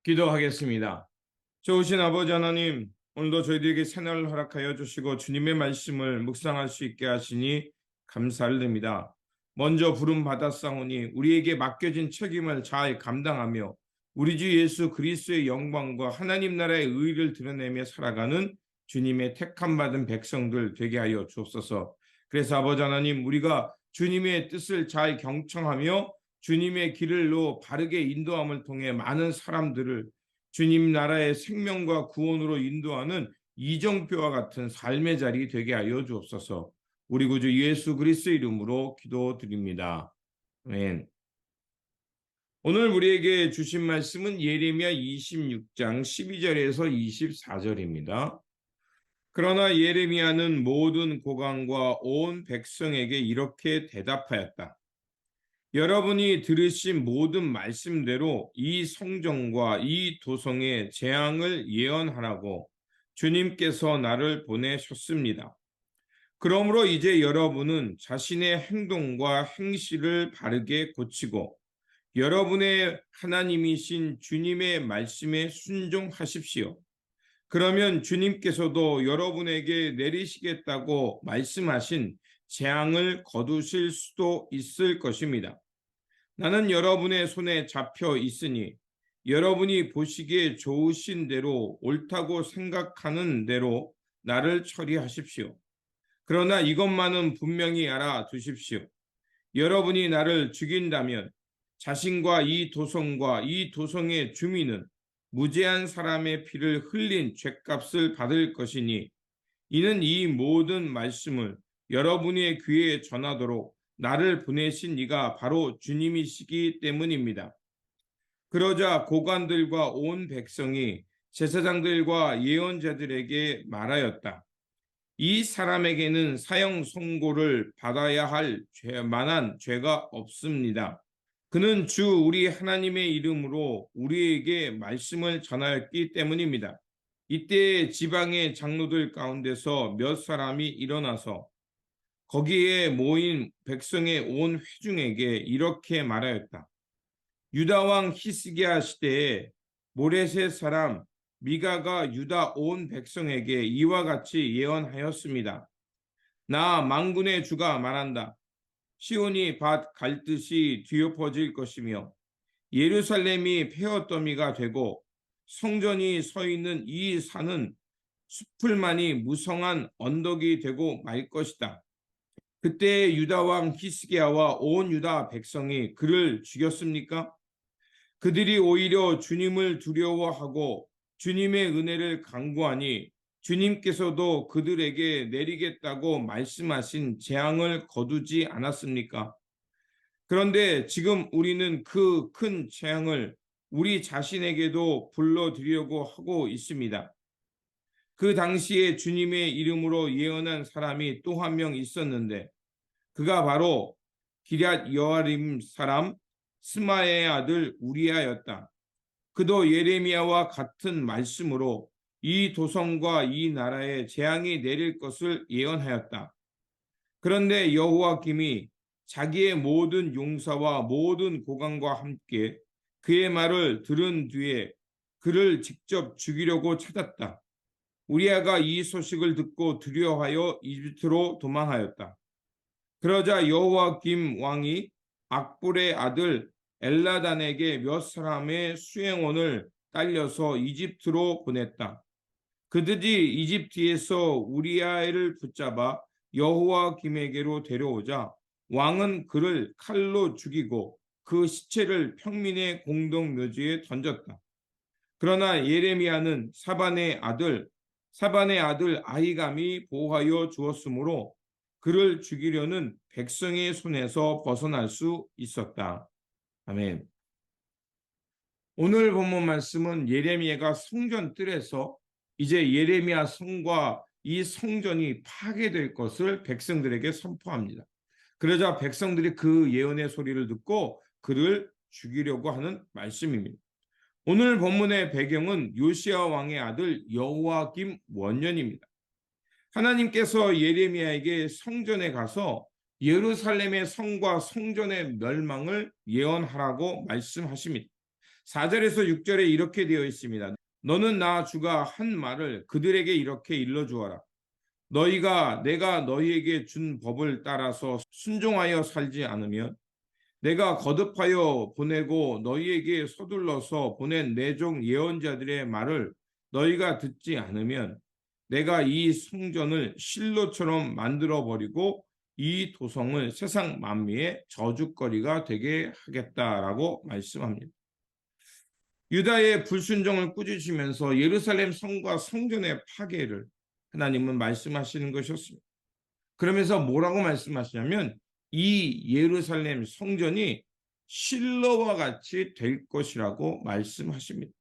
기도하겠습니다. 좋으신 아버지 하나님, 오늘도 저희들에게 새날을 허락하여 주시고 주님의 말씀을 묵상할 수 있게 하시니 감사를 드립니다. 먼저 부름 받았사오니 우리에게 맡겨진 책임을 잘 감당하며 우리 주 예수 그리스도의 영광과 하나님 나라의 의의를 드러내며 살아가는 주님의 택함 받은 백성들 되게 하여 주옵소서. 그래서 아버지 하나님, 우리가 주님의 뜻을 잘 경청하며 주님의 길로 바르게 인도함을 통해 많은 사람들을 주님 나라의 생명과 구원으로 인도하는 이정표와 같은 삶의 자리 되게 하여 주옵소서. 우리 구주 예수 그리스도 이름으로 기도드립니다. 아멘. 오늘 우리에게 주신 말씀은 예레미야 26장 12절에서 24절입니다. 그러나 예레미야는 모든 고관과 온 백성에게 이렇게 대답하였다. 여러분이 들으신 모든 말씀대로 이 성전과 이 도성의 재앙을 예언하라고 주님께서 나를 보내셨습니다. 그러므로 이제 여러분은 자신의 행동과 행실을 바르게 고치고 여러분의 하나님이신 주님의 말씀에 순종하십시오. 그러면 주님께서도 여러분에게 내리시겠다고 말씀하신 재앙을 거두실 수도 있을 것입니다. 나는 여러분의 손에 잡혀 있으니 여러분이 보시기에 좋으신 대로 옳다고 생각하는 대로 나를 처리하십시오. 그러나 이것만은 분명히 알아두십시오. 여러분이 나를 죽인다면 자신과 이 도성과 이 도성의 주민은 무죄한 사람의 피를 흘린 죗값을 받을 것이니 이는 이 모든 말씀을 여러분의 귀에 전하도록 나를 보내신 이가 바로 주님이시기 때문입니다. 그러자 고관들과 온 백성이 제사장들과 예언자들에게 말하였다. 이 사람에게는 사형 선고를 받아야 할 만한 죄가 없습니다. 그는 주 우리 하나님의 이름으로 우리에게 말씀을 전하였기 때문입니다. 이때 지방의 장로들 가운데서 몇 사람이 일어나서 거기에 모인 백성의 온 회중에게 이렇게 말하였다. 유다 왕 히스기야 시대에 모레셋 사람 미가가 유다 온 백성에게 이와 같이 예언하였습니다. 나 만군의 주가 말한다. 시온이 밭 갈듯이 뒤엎어질 것이며 예루살렘이 폐허더미가 되고 성전이 서 있는 이 산은 숲을만이 무성한 언덕이 되고 말 것이다. 그때 유다 왕 히스기야와 온 유다 백성이 그를 죽였습니까? 그들이 오히려 주님을 두려워하고 주님의 은혜를 간구하니 주님께서도 그들에게 내리겠다고 말씀하신 재앙을 거두지 않았습니까? 그런데 지금 우리는 그 큰 재앙을 우리 자신에게도 불러들이려고 하고 있습니다. 그 당시에 주님의 이름으로 예언한 사람이 또 한 명 있었는데 그가 바로 기럇 여아림 사람 스마야의 아들 우리야였다. 그도 예레미야와 같은 말씀으로 이 도성과 이 나라에 재앙이 내릴 것을 예언하였다. 그런데 여호와김이 자기의 모든 용사와 모든 고관과 함께 그의 말을 들은 뒤에 그를 직접 죽이려고 찾았다. 우리야가 이 소식을 듣고 두려워하여 이집트로 도망하였다. 그러자 여호와김 왕이 악볼의 아들 엘라단에게 몇 사람의 수행원을 딸려서 이집트로 보냈다. 그들이 이집트에서 우리야를 붙잡아 여호와김에게로 데려오자 왕은 그를 칼로 죽이고 그 시체를 평민의 공동묘지에 던졌다. 그러나 예레미야는 사반의 아들 아히감이 보호하여 주었으므로 그를 죽이려는 백성의 손에서 벗어날 수 있었다. 아멘. 오늘 본문 말씀은 예레미야가 성전 뜰에서 이제 예레미야 성과 이 성전이 파괴될 것을 백성들에게 선포합니다. 그러자 백성들이 그 예언의 소리를 듣고 그를 죽이려고 하는 말씀입니다. 오늘 본문의 배경은 요시야 왕의 아들 여호와김 원년입니다. 하나님께서 예레미야에게 성전에 가서 예루살렘의 성과 성전의 멸망을 예언하라고 말씀하십니다. 4절에서 6절에 이렇게 되어 있습니다. 너는 나 주가 한 말을 그들에게 이렇게 일러주어라. 너희가 내가 너희에게 준 법을 따라서 순종하여 살지 않으면 내가 거듭하여 보내고 너희에게 서둘러서 보낸 내 종 예언자들의 말을 너희가 듣지 않으면 내가 이 성전을 실로처럼 만들어 버리고 이 도성을 세상 만민의 저주거리가 되게 하겠다라고 말씀합니다. 유다의 불순종을 꾸짖으면서 예루살렘 성과 성전의 파괴를 하나님은 말씀하시는 것이었습니다. 그러면서 뭐라고 말씀하시냐면 이 예루살렘 성전이 실로와 같이 될 것이라고 말씀하십니다.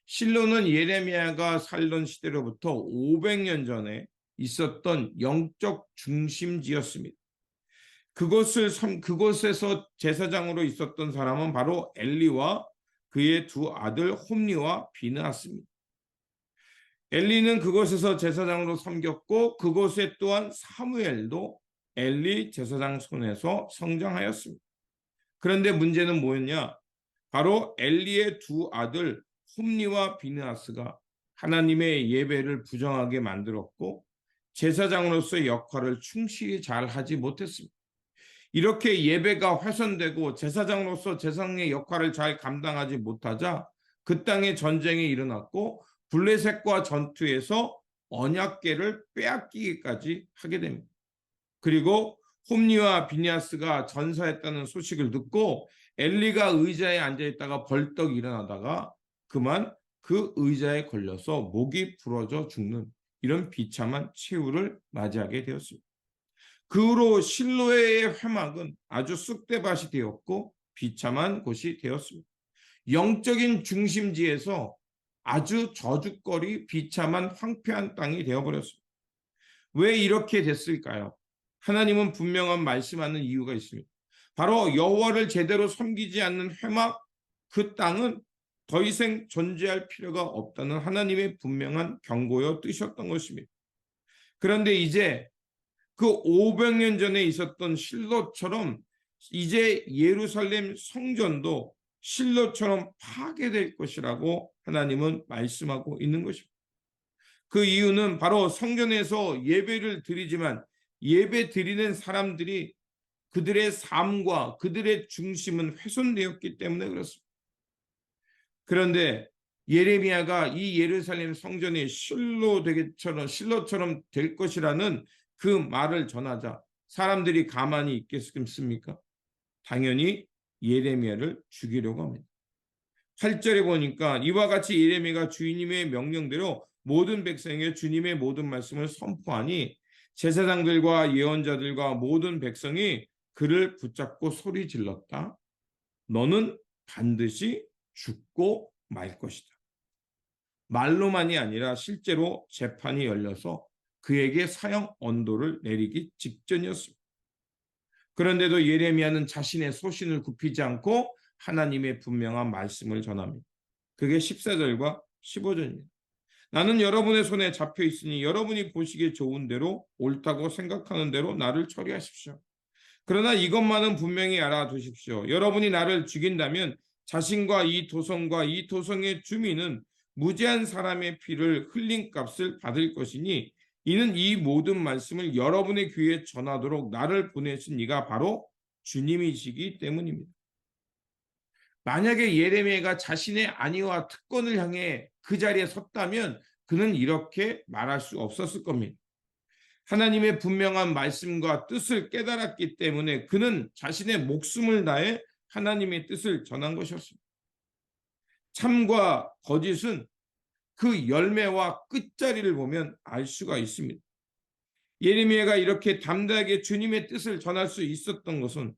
실로는 예레미야가 살던 시대로부터 500년 전에 있었던 영적 중심지였습니다. 그곳에서 제사장으로 있었던 사람은 바로 엘리와 그의 두 아들 홈리와 비느하스입니다. 엘리는 그곳에서 제사장으로 섬겼고 그곳에 또한 사무엘도 엘리 제사장 손에서 성장하였습니다. 그런데 문제는 뭐였냐? 바로 엘리의 두 아들 홈리와 비느하스가 하나님의 예배를 부정하게 만들었고 제사장으로서의 역할을 충실히 잘 하지 못했습니다. 이렇게 예배가 훼손되고 제사장으로서 제사장의 역할을 잘 감당하지 못하자 그 땅에 전쟁이 일어났고 블레셋과 전투에서 언약궤를 빼앗기기까지 하게 됩니다. 그리고 홈리와 비니아스가 전사했다는 소식을 듣고 엘리가 의자에 앉아있다가 벌떡 일어나다가 그만 그 의자에 걸려서 목이 부러져 죽는 이런 비참한 최후를 맞이하게 되었습니다. 그 후로 실로의 회막은 아주 쑥대밭이 되었고 비참한 곳이 되었습니다. 영적인 중심지에서 아주 저주거리 비참한 황폐한 땅이 되어버렸습니다. 왜 이렇게 됐을까요? 하나님은 분명한 말씀하는 이유가 있습니다. 바로 여호와를 제대로 섬기지 않는 회막 그 땅은 더 이상 존재할 필요가 없다는 하나님의 분명한 경고여 뜻이었던 것입니다. 그런데 이제 그 500년 전에 있었던 실로처럼 이제 예루살렘 성전도 실로처럼 파괴될 것이라고 하나님은 말씀하고 있는 것입니다. 그 이유는 바로 성전에서 예배를 드리지만 예배 드리는 사람들이 그들의 삶과 그들의 중심은 훼손되었기 때문에 그렇습니다. 그런데 예레미야가 이 예루살렘 성전이 실로처럼 될 것이라는 그 말을 전하자 사람들이 가만히 있겠습니까? 당연히 예레미야를 죽이려고 합니다. 8절에 보니까 이와 같이 예레미야가 주님의 명령대로 모든 백성에게 주님의 모든 말씀을 선포하니 제사장들과 예언자들과 모든 백성이 그를 붙잡고 소리 질렀다. 너는 반드시 죽고 말 것이다. 말로만이 아니라 실제로 재판이 열려서 그에게 사형 언도를 내리기 직전이었습니다. 그런데도 예레미야는 자신의 소신을 굽히지 않고 하나님의 분명한 말씀을 전합니다. 그게 14절과 15절입니다. 나는 여러분의 손에 잡혀 있으니 여러분이 보시기에 좋은 대로 옳다고 생각하는 대로 나를 처리하십시오. 그러나 이것만은 분명히 알아두십시오. 여러분이 나를 죽인다면 자신과 이 도성과 이 도성의 주민은 무죄한 사람의 피를 흘린 값을 받을 것이니 이는 이 모든 말씀을 여러분의 귀에 전하도록 나를 보내신 이가 바로 주님이시기 때문입니다. 만약에 예레미야가 자신의 안위와 특권을 향해 그 자리에 섰다면 그는 이렇게 말할 수 없었을 겁니다. 하나님의 분명한 말씀과 뜻을 깨달았기 때문에 그는 자신의 목숨을 다해 하나님의 뜻을 전한 것이었습니다. 참과 거짓은 그 열매와 끝자리를 보면 알 수가 있습니다. 예레미야가 이렇게 담대하게 주님의 뜻을 전할 수 있었던 것은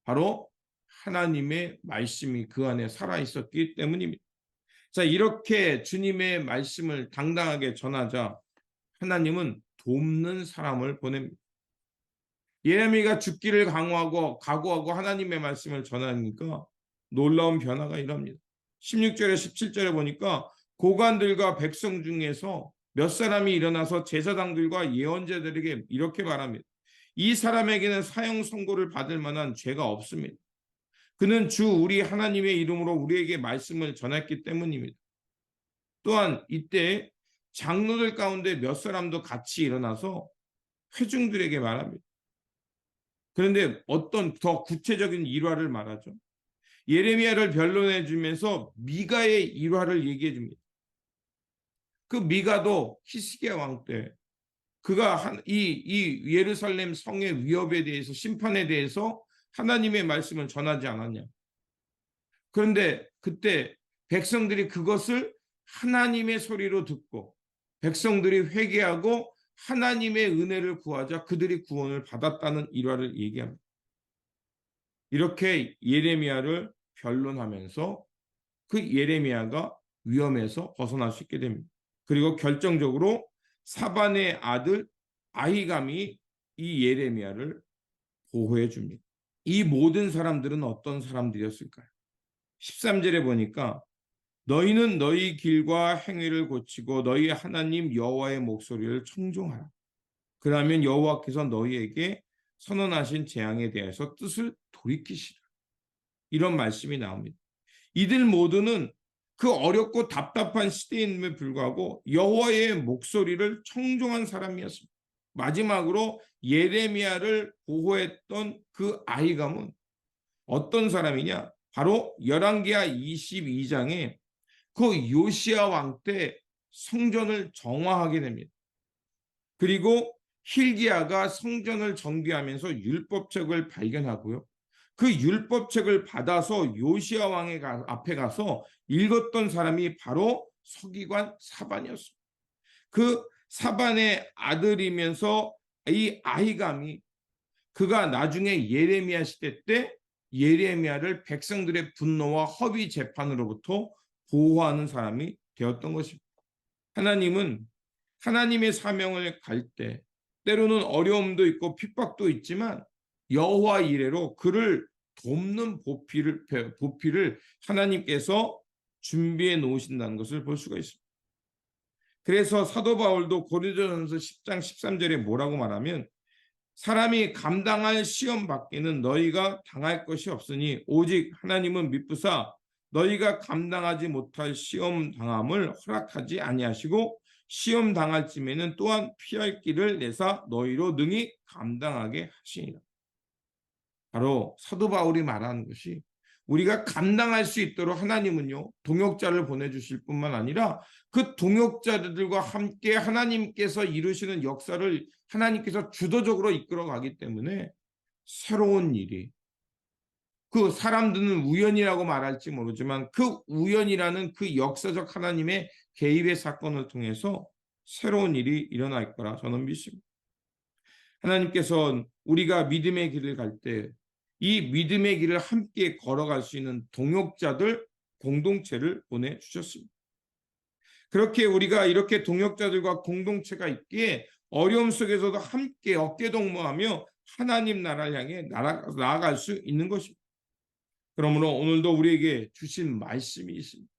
바로 하나님의 말씀이 그 안에 살아있었기 때문입니다. 자, 이렇게 주님의 말씀을 당당하게 전하자 하나님은 돕는 사람을 보냅니다. 예레미야가 죽기를 각오하고 하나님의 말씀을 전하니까 놀라운 변화가 일어납니다. 16절에 17절에 보니까 고관들과 백성 중에서 몇 사람이 일어나서 제사장들과 예언자들에게 이렇게 말합니다. 이 사람에게는 사형 선고를 받을 만한 죄가 없습니다. 그는 주 우리 하나님의 이름으로 우리에게 말씀을 전했기 때문입니다. 또한 이때 장로들 가운데 몇 사람도 같이 일어나서 회중들에게 말합니다. 그런데 어떤 더 구체적인 일화를 말하죠. 예레미야를 변론해 주면서 미가의 일화를 얘기해 줍니다. 그 미가도 히스기야 왕 때 그가 이 예루살렘 성의 위협에 대해서 심판에 대해서 하나님의 말씀을 전하지 않았냐. 그런데 그때 백성들이 그것을 하나님의 소리로 듣고 백성들이 회개하고 하나님의 은혜를 구하자 그들이 구원을 받았다는 일화를 얘기합니다. 이렇게 예레미야를 변론하면서 그 예레미야가 위험에서 벗어날 수 있게 됩니다. 그리고 결정적으로 사반의 아들 아히감이 이 예레미야를 보호해 줍니다. 이 모든 사람들은 어떤 사람들이었을까요? 13절에 보니까 너희는 너희 길과 행위를 고치고 너희 하나님 여호와의 목소리를 청종하라. 그러면 여호와께서 너희에게 선언하신 재앙에 대해서 뜻을 돌이키시라. 이런 말씀이 나옵니다. 이들 모두는 그 어렵고 답답한 시대임에 불구하고 여호와의 목소리를 청종한 사람이었습니다. 마지막으로 예레미야를 보호했던 그 아히감은 어떤 사람이냐? 바로 열왕기하 22장에 그 요시야 왕 때 성전을 정화하게 됩니다. 그리고 hil기야가 성전을 정비하면서 율법책을 발견하고요. 그 율법책을 받아서 요시야 왕의 앞에 가서 읽었던 사람이 바로 서기관 사반이었습니다. 그 사반의 아들이면서 이 아히감이 그가 나중에 예레미야 시대 때 예레미야를 백성들의 분노와 허위 재판으로부터 보호하는 사람이 되었던 것입니다. 하나님은 하나님의 사명을 갈 때 때로는 어려움도 있고 핍박도 있지만 여호와 이레로 그를 돕는 보필을 하나님께서 준비해 놓으신다는 것을 볼 수가 있습니다. 그래서 사도 바울도 고린도전서 10장 13절에 뭐라고 말하면 사람이 감당할 시험 밖에는 너희가 당할 것이 없으니 오직 하나님은 미쁘사 너희가 감당하지 못할 시험 당함을 허락하지 아니하시고 시험 당할 쯤에는 또한 피할 길을 내사 너희로 능히 감당하게 하시니라. 바로 사도 바울이 말하는 것이 우리가 감당할 수 있도록 하나님은요 동역자를 보내주실 뿐만 아니라 그 동역자들과 함께 하나님께서 이루시는 역사를 하나님께서 주도적으로 이끌어 가기 때문에 새로운 일이 그 사람들은 우연이라고 말할지 모르지만 그 우연이라는 그 역사적 하나님의 개입의 사건을 통해서 새로운 일이 일어날 거라 저는 믿습니다. 하나님께서 우리가 믿음의 길을 갈 때 이 믿음의 길을 함께 걸어갈 수 있는 동역자들 공동체를 보내주셨습니다. 그렇게 우리가 이렇게 동역자들과 공동체가 있기에 어려움 속에서도 함께 어깨동무하며 하나님 나라를 향해 나아갈 수 있는 것입니다. 그러므로 오늘도 우리에게 주신 말씀이 있습니다.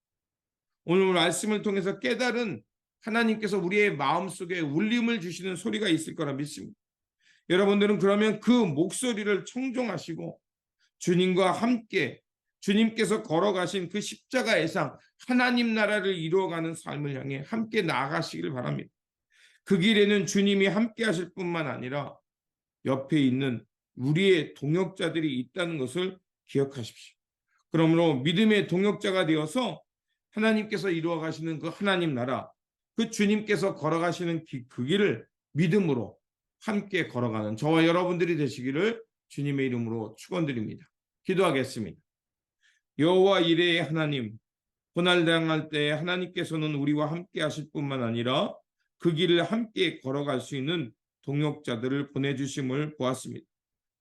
오늘 말씀을 통해서 깨달은 하나님께서 우리의 마음속에 울림을 주시는 소리가 있을 거라 믿습니다. 여러분들은 그러면 그 목소리를 청종하시고 주님과 함께 주님께서 걸어가신 그 십자가의 상 하나님 나라를 이루어가는 삶을 향해 함께 나아가시길 바랍니다. 그 길에는 주님이 함께 하실 뿐만 아니라 옆에 있는 우리의 동역자들이 있다는 것을 기억하십시오. 그러므로 믿음의 동역자가 되어서 하나님께서 이루어 가시는 그 하나님 나라, 그 주님께서 걸어가시는 그 길을 믿음으로 함께 걸어가는 저와 여러분들이 되시기를 주님의 이름으로 축원드립니다. 기도하겠습니다. 여호와 이레의 하나님, 고난 당할 때 하나님께서는 우리와 함께 하실 뿐만 아니라 그 길을 함께 걸어갈 수 있는 동역자들을 보내주심을 보았습니다.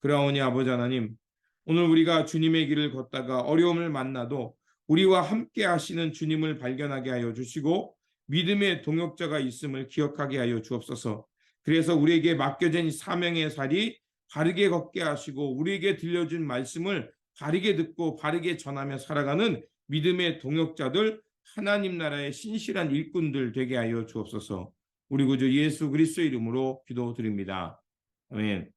그러하오니 아버지 하나님, 오늘 우리가 주님의 길을 걷다가 어려움을 만나도 우리와 함께 하시는 주님을 발견하게 하여 주시고 믿음의 동역자가 있음을 기억하게 하여 주옵소서. 그래서 우리에게 맡겨진 사명의 살이 바르게 걷게 하시고 우리에게 들려준 말씀을 바르게 듣고 바르게 전하며 살아가는 믿음의 동역자들 하나님 나라의 신실한 일꾼들 되게 하여 주옵소서. 우리 구주 예수 그리스도의 이름으로 기도드립니다. 아멘.